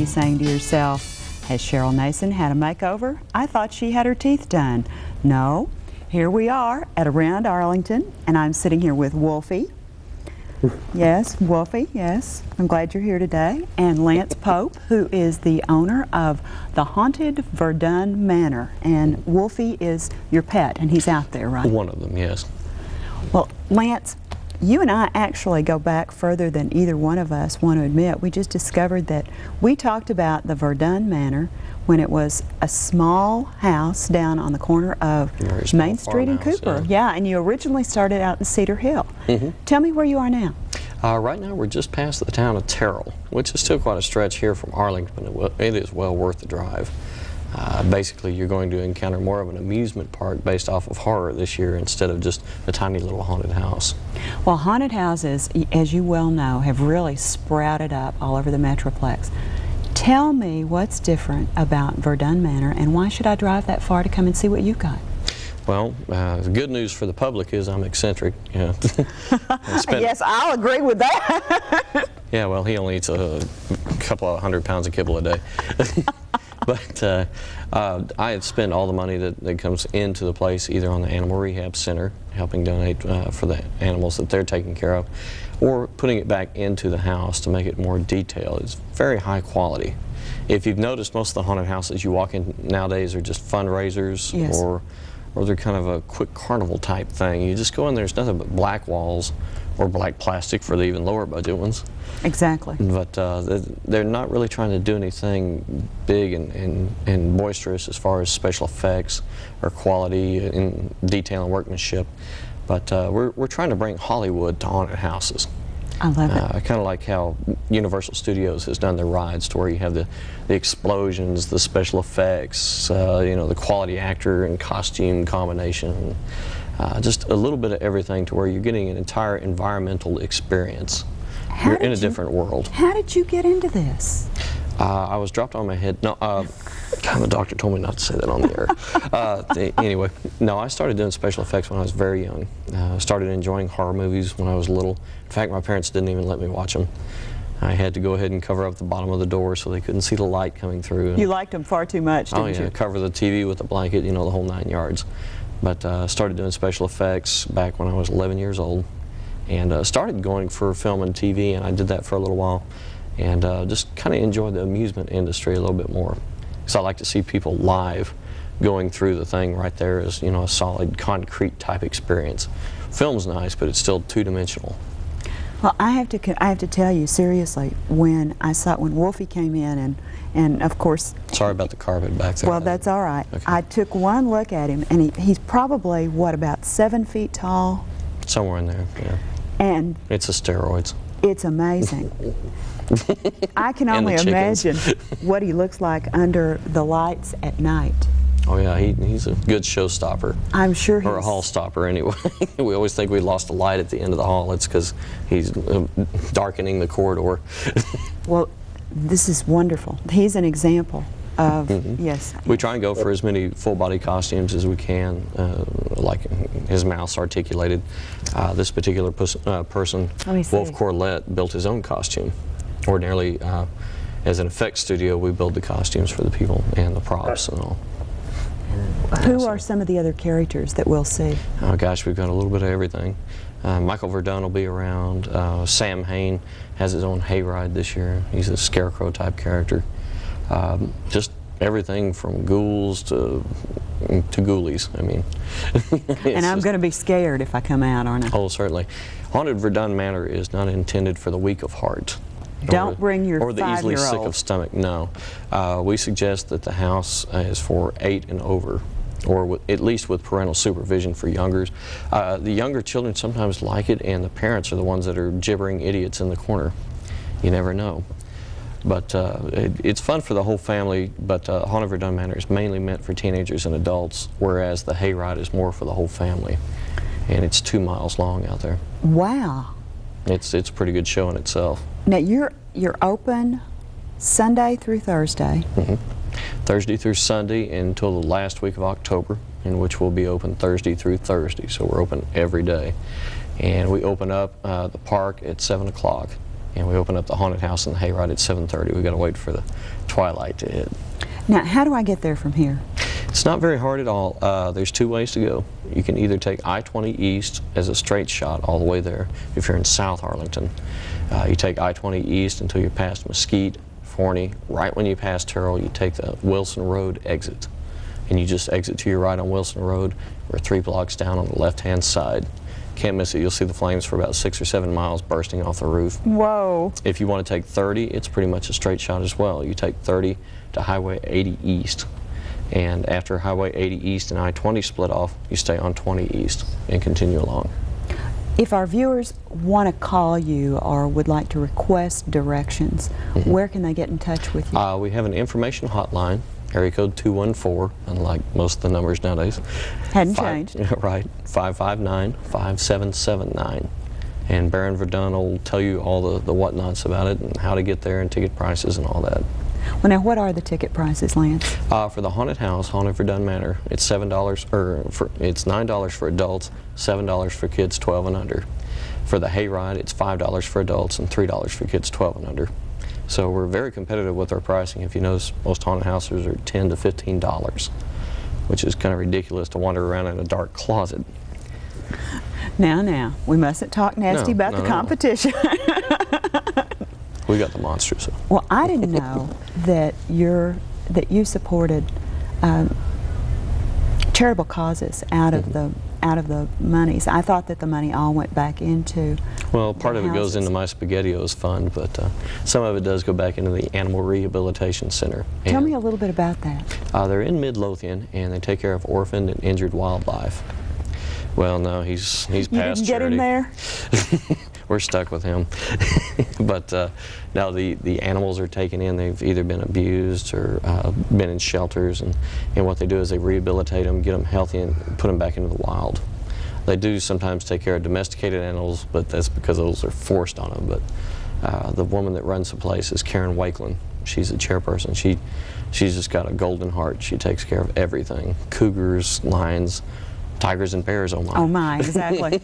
be saying to yourself, has Cheryl Nason had a makeover? I thought she had her teeth done. No, here we are at Around Arlington, and I'm sitting here with Wolfie. Yes, Wolfie, yes. I'm glad you're here today. And Lance Pope, who is the owner of the haunted Verdun Manor. And Wolfie is your pet, and he's out there, right? One of them, yes. Well, Lance, you and I actually go back further than either one of us want to admit. We just discovered that we talked about the Verdun Manor when it was a small house down on the corner of Main Street and Cooper. Yeah, and you originally started out in Cedar Hill. Tell me where you are now. Right now we're just past the town of Terrell, which is still quite a stretch here from Arlington, but it is well worth the drive. Basically, you're going to encounter more of an amusement park based off of horror this year instead of just a tiny little haunted house. Well, haunted houses, as you well know, have really sprouted up all over the Metroplex. Tell me what's different about Verdun Manor, and why should I drive that far to come and see what you've got? Well, the good news for the public is I'm eccentric. Yes, I'll agree with that. Yeah, well, he only eats a couple of 100 pounds of kibble a day. But I spend all the money that comes into the place either on the Animal Rehab Center, helping donate for the animals that they're taking care of, or putting it back into the house to make it more detailed. It's very high quality. If you've noticed, most of the haunted houses you walk in nowadays are just fundraisers, yes, or they're kind of a quick carnival type thing. You just go in, there's nothing but black walls or black plastic for the even lower budget ones. Exactly. But they're not really trying to do anything big and boisterous as far as special effects or quality in detail and workmanship. But we're trying to bring Hollywood to haunted houses. I love it. Kind of like how Universal Studios has done their rides, to where you have the explosions, the special effects, you know, the quality actor and costume combination, just a little bit of everything, to where you're getting an entire environmental experience. You're in a different world. How did you get into this? I was dropped on my head. No, God, the doctor told me not to say that on the air. Anyway, no, I started doing special effects when I was very young. Started enjoying horror movies when I was little. In fact, my parents didn't even let me watch them. I had to go ahead and cover up the bottom of the door so they couldn't see the light coming through. You liked them far too much, didn't you? Oh yeah, cover the TV with a blanket, you know, the whole 9 yards. But started doing special effects back when I was 11 years old. And started going for film and TV, and I did that for a little while, and just kind of enjoyed the amusement industry a little bit more. So I like to see people live going through the thing right there as, you know, a solid concrete type experience. Film's nice, but it's still two-dimensional. Well, I have to tell you seriously, when Wolfie came in, and of course, sorry about the carpet back there. Well, that's all right. Okay. I took one look at him, and he's probably what, about 7 feet tall? Somewhere in there, yeah. And it's the steroids. It's amazing. I can only imagine what he looks like under the lights at night. Oh yeah, he's a good showstopper. I'm sure he's... Or a hall stopper anyway. We always think we lost a light at the end of the hall. It's because he's darkening the corridor. Well, this is wonderful. He's an example of, yes. We try and go for as many full body costumes as we can, like his mouth's articulated. This particular person, Wolf Corlett, built his own costume. Ordinarily, as an effects studio, we build the costumes for the people and the props and all. Who are some of the other characters that we'll see? Oh gosh, we've got a little bit of everything. Michael Verdun will be around. Sam Hain has his own hayride this year. He's a scarecrow type character. Just everything from ghouls to ghoulies, I mean. And I'm going to be scared if I come out, aren't I? Oh, certainly. Haunted Verdun Manor is not intended for the weak of heart. Don't bring your 5-year-old. Or the easily sick of stomach, no. We suggest that the house is for 8 and over, or at least with parental supervision for youngers. The younger children sometimes like it, and the parents are the ones that are gibbering idiots in the corner. You never know. But it's fun for the whole family, but Haunted Verdun Manor is mainly meant for teenagers and adults, whereas the hayride is more for the whole family. And it's 2 miles long out there. Wow. It's a pretty good show in itself. Now you're open Sunday through Thursday. Thursday through Sunday until the last week of October, in which we'll be open Thursday through Thursday. So we're open every day. And we open up the park at 7 o'clock. and we open up the haunted house and the hayride at 7:30. We got to wait for the twilight to hit. Now, how do I get there from here? It's not very hard at all. There's two ways to go. You can either take I-20 East as a straight shot all the way there if you're in South Arlington. You take I-20 East until you're past Mesquite, Forney. Right when you pass Terrell, you take the Wilson Road exit. And you just exit to your right on Wilson Road. We're 3 blocks down on the left-hand side. Can't miss it. You'll see the flames for about 6 or 7 miles bursting off the roof. Whoa. If you want to take 30, it's pretty much a straight shot as well. You take 30 to Highway 80 East. And after Highway 80 East and I-20 split off, you stay on 20 East and continue along. If our viewers want to call you or would like to request directions, where can they get in touch with you? We have an information hotline, area code 214, unlike most of the numbers nowadays. Hadn't changed. Right, 559-5779. And Baron Verdun will tell you all the whatnots about it and how to get there and ticket prices and all that. Well, now, what are the ticket prices, Lance? For the haunted house, Haunted Verdun Manor, it's $7, it's $9 for adults, $7 for kids 12 and under. For the hayride, it's $5 for adults and $3 for kids 12 and under. So we're very competitive with our pricing. If you notice, most haunted houses are $10 to $15, which is kind of ridiculous to wander around in a dark closet. Now, we mustn't talk nasty about the competition. We got the monsters. Well, I didn't know that you supported charitable causes out of the monies. I thought that the money all went back into. Well, part of it goes into my SpaghettiOs fund, but some of it does go back into the Animal Rehabilitation Center. Tell me a little bit about that. They're in Midlothian, and they take care of orphaned and injured wildlife. Well, no, he's past charity. You didn't get him there? We're stuck with him. But now the animals are taken in. They've either been abused or been in shelters, and what they do is they rehabilitate them, get them healthy, and put them back into the wild. They do sometimes take care of domesticated animals, but that's because those are forced on them. But the woman that runs the place is Karen Wakeland. She's the chairperson. She's just got a golden heart. She takes care of everything. Cougars, lions, tigers and bears, oh my. Oh my, exactly.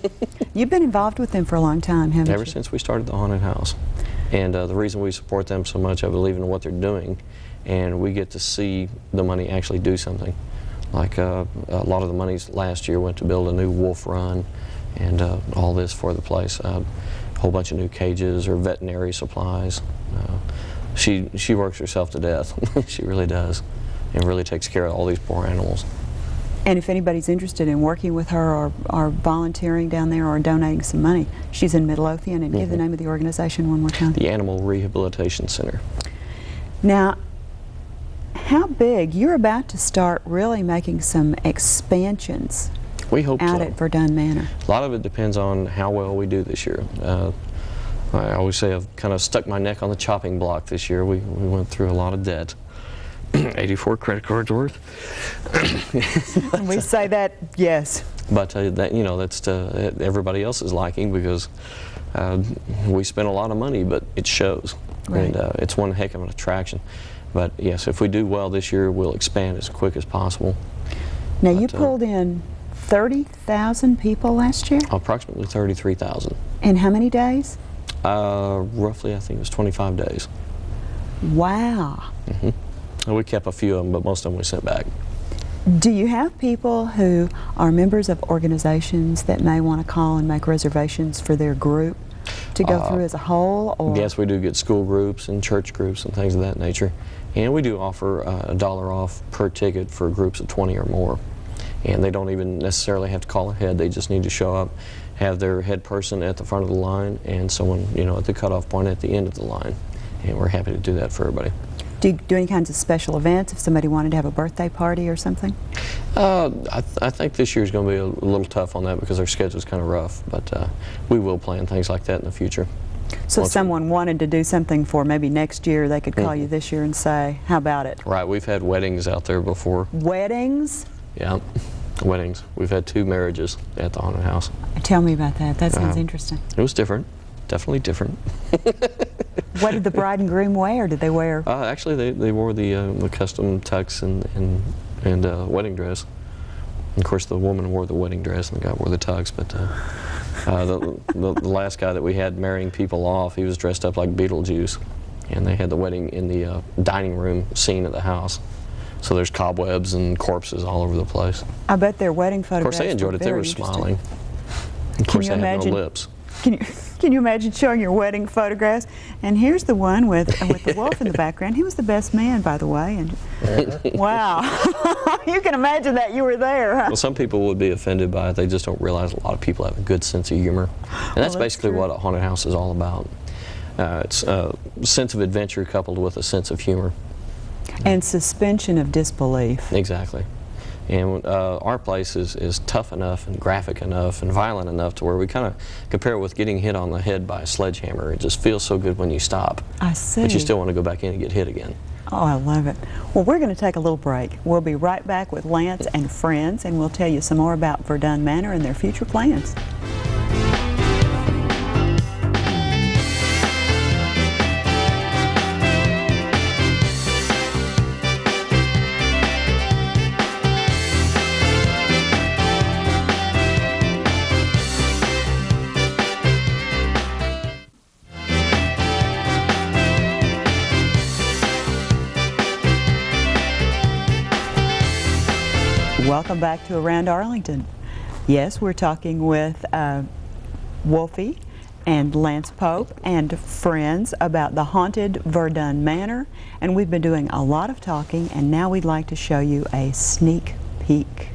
You've been involved with them for a long time, haven't you? Ever since we started the haunted house. And the reason we support them so much, I believe in what they're doing, and we get to see the money actually do something. Like a lot of the monies last year went to build a new wolf run and all this for the place. A whole bunch of new cages or veterinary supplies. She works herself to death. She really does, and really takes care of all these poor animals. And if anybody's interested in working with her or volunteering down there or donating some money, she's in Midlothian. And give the name of the organization one more time. The Animal Rehabilitation Center. Now, how big? You're about to start really making some expansions. We hope out so. at Verdun Manor. A lot of it depends on how well we do this year. I always say I've kind of stuck my neck on the chopping block this year. We went through a lot of debt. 84 credit cards worth. We say that, yes. But that, you know, that's to everybody else's liking, because we spend a lot of money, but it shows. Right. And it's one heck of an attraction. But yes, if we do well this year, we'll expand as quick as possible. Now, you pulled in 30,000 people last year? Approximately 33,000. In how many days? Roughly, I think it was 25 days. Wow. And we kept a few of them, but most of them we sent back. Do you have people who are members of organizations that may want to call and make reservations for their group to go through as a whole? Or? Yes, we do get school groups and church groups and things of that nature. And we do offer $1 off per ticket for groups of 20 or more. And they don't even necessarily have to call ahead. They just need to show up, have their head person at the front of the line, and someone, you know, at the cutoff point at the end of the line. And we're happy to do that for everybody. Do you do any kinds of special events if somebody wanted to have a birthday party or something? I think this year's going to be a little tough on that because our schedule's kind of rough, but we will plan things like that in the future. So if someone wanted to do something for maybe next year, they could call you this year and say, how about it? Right, we've had weddings out there before. Weddings? Yeah, weddings. We've had 2 marriages at the haunted house. Tell me about that. That sounds interesting. It was different. Definitely different. What did the bride and groom wear? Did they wear? Actually, they wore the custom tux and wedding dress. And of course, the woman wore the wedding dress and the guy wore the tux. But The last guy that we had marrying people off, he was dressed up like Beetlejuice, and they had the wedding in the dining room scene at the house. So there's cobwebs and corpses all over the place. I bet their wedding Of photographs course, they enjoyed it. They were smiling. Of course, they had no lips. Can you imagine showing your wedding photographs? And here's the one with the wolf in the background. He was the best man, by the way. And wow, you can imagine that you were there. Huh? Well, some people would be offended by it. They just don't realize a lot of people have a good sense of humor, and that's basically what a haunted house is all about. It's a sense of adventure coupled with a sense of humor. And suspension of disbelief. Exactly. And our place is tough enough and graphic enough and violent enough to where we kind of compare it with getting hit on the head by a sledgehammer. It just feels so good when you stop. I see. But you still want to go back in and get hit again. Oh, I love it. Well, we're going to take a little break. We'll be right back with Lance and friends, and we'll tell you some more about Verdun Manor and their future plans. Welcome back to Around Arlington. Yes, we're talking with Wolfie and Lance Pope and friends about the haunted Verdun Manor, and we've been doing a lot of talking, and now we'd like to show you a sneak peek.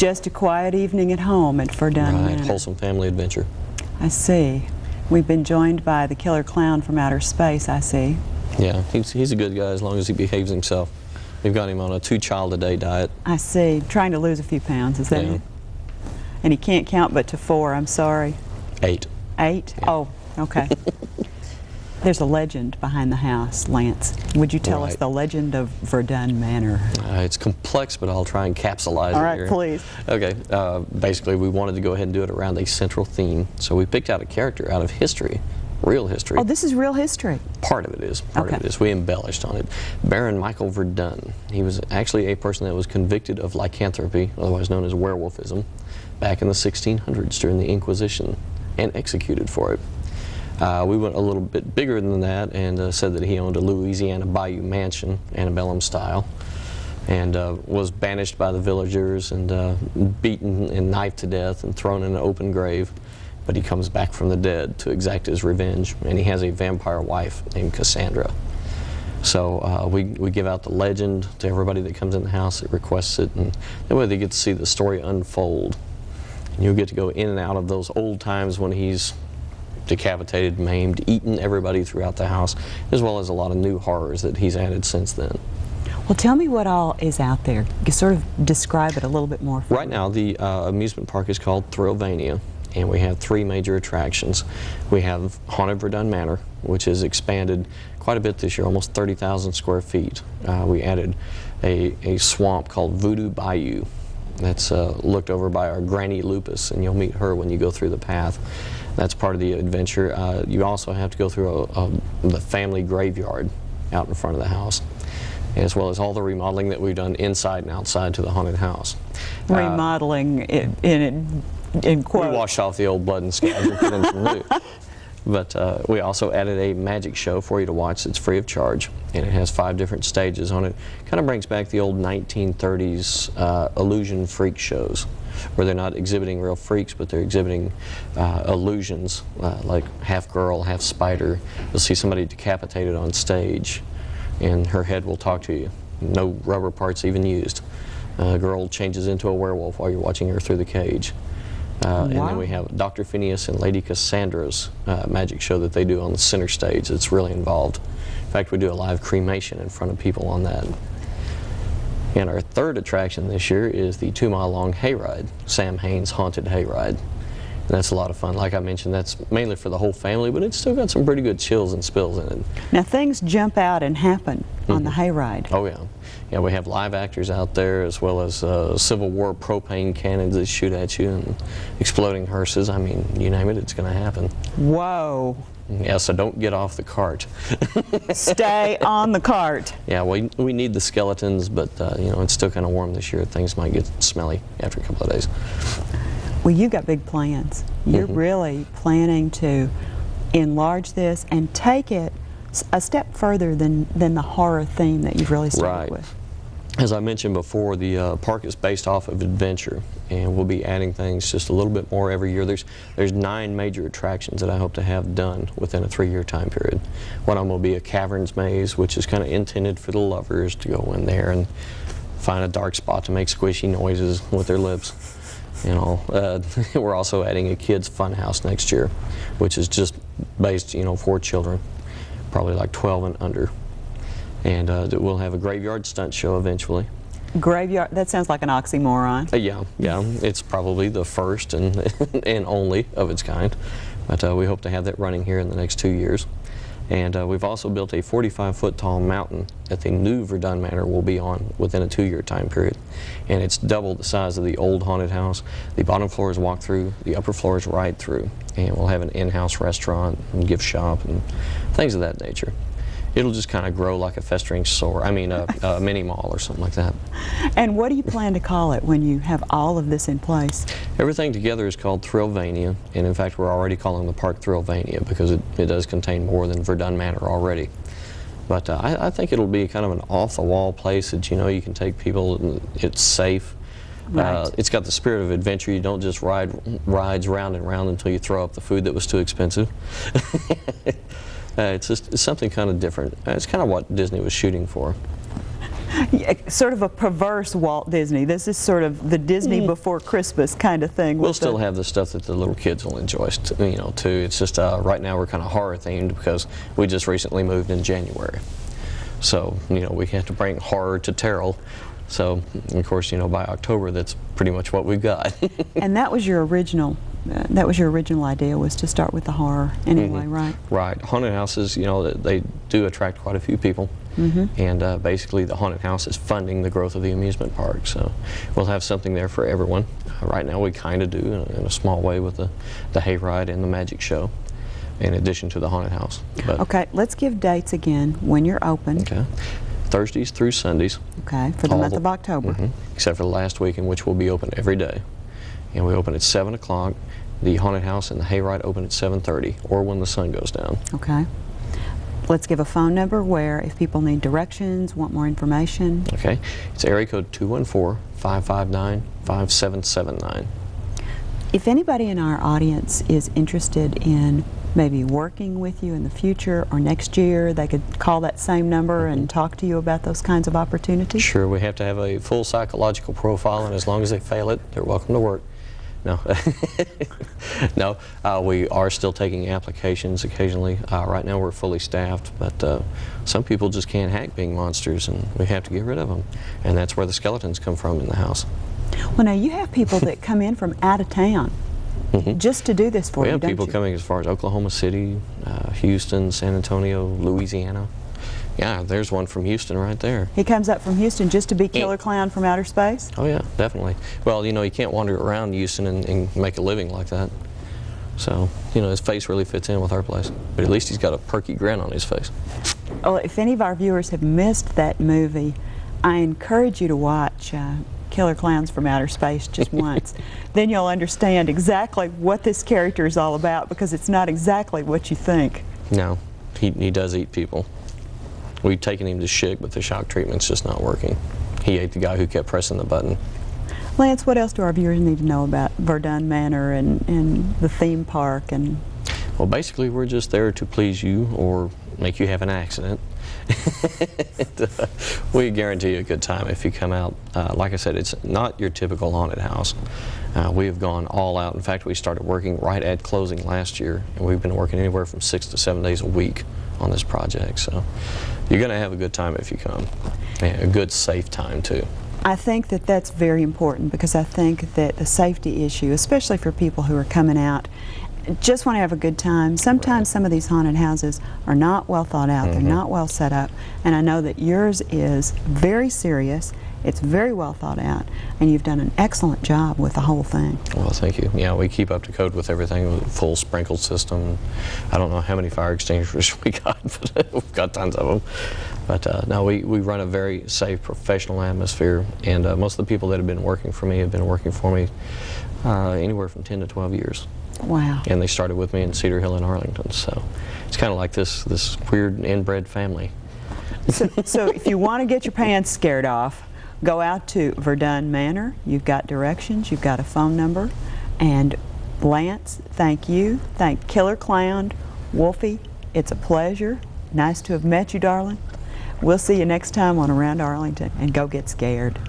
Just a quiet evening at home at Verdun Right, Manor. wholesome family adventure. I see. We've been joined by the killer clown from outer space, I see. Yeah, he's a good guy as long as he behaves himself. We've got him on a 2-child-a-day diet. I see. Trying to lose a few pounds, is that Yeah. it? And he can't count but to 4, I'm sorry. 8. 8? Yeah. Oh, okay. There's a legend behind the house, Lance. Would you tell us Right. the legend of Verdun Manor? It's complex, but I'll try and capsulize All it right, here. please. Okay, basically we wanted to go ahead and do it around a central theme. So we picked out a character out of history, real history. Oh, this is real history. Part of it is. Part of Okay. it is. We embellished on it. Baron Michael Verdun. He was actually a person that was convicted of lycanthropy, otherwise known as werewolfism, back in the 1600s during the Inquisition, and executed for it. We went a little bit bigger than that and said that he owned a Louisiana Bayou mansion, antebellum style, and was banished by the villagers and beaten and knifed to death and thrown in an open grave. But he comes back from the dead to exact his revenge, and he has a vampire wife named Cassandra. So we give out the legend to everybody that comes in the house that requests it, and that way they get to see the story unfold. And you'll get to go in and out of those old times when he's decapitated, maimed, eaten everybody throughout the house, as well as a lot of new horrors that he's added since then. Well, tell me what all is out there. You sort of describe it a little bit more for Right me. now, the amusement park is called Thrillvania, and we have 3 major attractions. We have Haunted Verdun Manor, which has expanded quite a bit this year, almost 30,000 square feet. We added a swamp called Voodoo Bayou. That's looked over by our Granny Lupus, and you'll meet her when you go through the path. That's part of the adventure. You also have to go through the family graveyard out in front of the house, as well as all the remodeling that we've done inside and outside to the haunted house. Remodeling in We quotes. washed off the old blood and scabs and put in some new. But we also added a magic show for you to watch that's free of charge, and it has 5 different stages on it. Kind of brings back the old 1930s illusion freak shows, where they're not exhibiting real freaks, but they're exhibiting illusions, like half girl, half spider. You'll see somebody decapitated on stage, and her head will talk to you. No rubber parts even used. A girl changes into a werewolf while you're watching her through the cage. And then we have Dr. Phineas and Lady Cassandra's magic show that they do on the center stage. It's really involved. In fact, we do a live cremation in front of people on that. And our 3rd attraction this year is the 2-mile-long hayride, Sam Haines Haunted Hayride. And that's a lot of fun. Like I mentioned, that's mainly for the whole family, but it's still got some pretty good chills and spills in it. Now things jump out and happen on the hayride. Oh yeah. Yeah, we have live actors out there, as well as Civil War propane cannons that shoot at you and exploding hearses. I mean, you name it, it's going to happen. Whoa. Yeah, so don't get off the cart. Stay on the cart. Yeah, we need the skeletons, but you know, it's still kind of warm this year. Things might get smelly after a couple of days. Well, you've got big plans. You're really planning to enlarge this and take it a step further than the horror theme that you've really started Right. with. As I mentioned before, the park is based off of adventure, and we'll be adding things just a little bit more every year. There's 9 major attractions that I hope to have done within a 3-year time period. One of them will be a caverns maze, which is kind of intended for the lovers to go in there and find a dark spot to make squishy noises with their lips. You know, we're also adding a kids' fun house next year, which is just based, you know, for children, probably like 12 and under. And we'll have a graveyard stunt show eventually. Graveyard, that sounds like an oxymoron. Yeah, it's probably the first and and only of its kind. But we hope to have that running here in the next 2 years. And we've also built a 45-foot tall mountain that the new Verdun Manor will be on within a 2-year time period. And it's double the size of the old haunted house. The bottom floor is walk through, the upper floor is ride through. And we'll have an in-house restaurant and gift shop and things of that nature. It'll just kind of grow like a festering sore. I mean, a mini mall or something like that. And what do you plan to call it when you have all of this in place? Everything together is called Thrillvania, and in fact we're already calling the park Thrillvania because it does contain more than Verdun Manor already. But I think it'll be kind of an off-the-wall place that, you know, you can take people, and it's safe. Right. It's got the spirit of adventure. You don't just ride rides round and round until you throw up the food that was too expensive. It's something kind of different. It's kind of what Disney was shooting for. Yeah, sort of a perverse Walt Disney. This is sort of the Disney before Christmas kind of thing. We'll still have the stuff that the little kids will enjoy, too. It's just right now we're kind of horror themed because we just recently moved in January. So, we have to bring horror to Terrell. So, of course, by October, that's pretty much what we've got. And that was your original. That was your original idea, was to start with the horror anyway, right? Right. Haunted houses, they do attract quite a few people. And basically the haunted house is funding the growth of the amusement park. So we'll have something there for everyone. Right now we kind of do in a small way with the hayride and the magic show, in addition to the haunted house. But, okay, let's give dates again when you're open. Okay. Thursdays through Sundays. Okay, for the month of October. Except for the last week, in which we'll be open every day. And we open at 7 o'clock. The haunted house and the hayride open at 7:30, or when the sun goes down. Okay. Let's give a phone number where if people need directions, want more information. Okay. It's area code 214-559-5779. If anybody in our audience is interested in maybe working with you in the future or next year, they could call that same number and talk to you about those kinds of opportunities? Sure. We have to have a full psychological profile, and as long as they fail it, they're welcome to work. No. No, we are still taking applications occasionally. Right now we're fully staffed, but some people just can't hack being monsters, and we have to get rid of them. And that's where the skeletons come from in the house. Well, now you have people that come in from out of town just to do this for you, We have don't people you? coming as far as Oklahoma City, Houston, San Antonio, Louisiana. Yeah, there's one from Houston right there. He comes up from Houston just to be Killer Clown from outer space? Oh yeah, definitely. Well, you can't wander around Houston and make a living like that. So, his face really fits in with our place. But at least he's got a perky grin on his face. Well, if any of our viewers have missed that movie, I encourage you to watch Killer Clowns from Outer Space just once. Then you'll understand exactly what this character is all about, because it's not exactly what you think. No, he does eat people. We've taken him to Schick, but the shock treatment's just not working. He ate the guy who kept pressing the button. Lance, what else do our viewers need to know about Verdun Manor and the theme park? And Well, basically, we're just there to please you or make you have an accident. We guarantee you a good time if you come out. Like I said, it's not your typical haunted house. We have gone all out. In fact, we started working right at closing last year, and we've been working anywhere from 6 to 7 days a week on this project. So you're going to have a good time if you come, and a good, safe time too. I think that that's very important, because I think that the safety issue, especially for people who are coming out, just want to have a good time. Sometimes some of these haunted houses are not well thought out, they're not well set up, and I know that yours is very serious, it's very well thought out, and you've done an excellent job with the whole thing. Well, thank you. Yeah, we keep up to code with everything, with a full sprinkle system. I don't know how many fire extinguishers we got, but we've got tons of them. But no, we run a very safe, professional atmosphere, and most of the people that have been working for me have been working for me anywhere from 10 to 12 years. Wow. And they started with me in Cedar Hill in Arlington, so it's kind of like this weird inbred family. So if you want to get your pants scared off, go out to Verdun Manor. You've got directions, you've got a phone number, and Lance, thank you. Thank Killer Clown. Wolfie, it's a pleasure. Nice to have met you, darling. We'll see you next time on Around Arlington, and go get scared.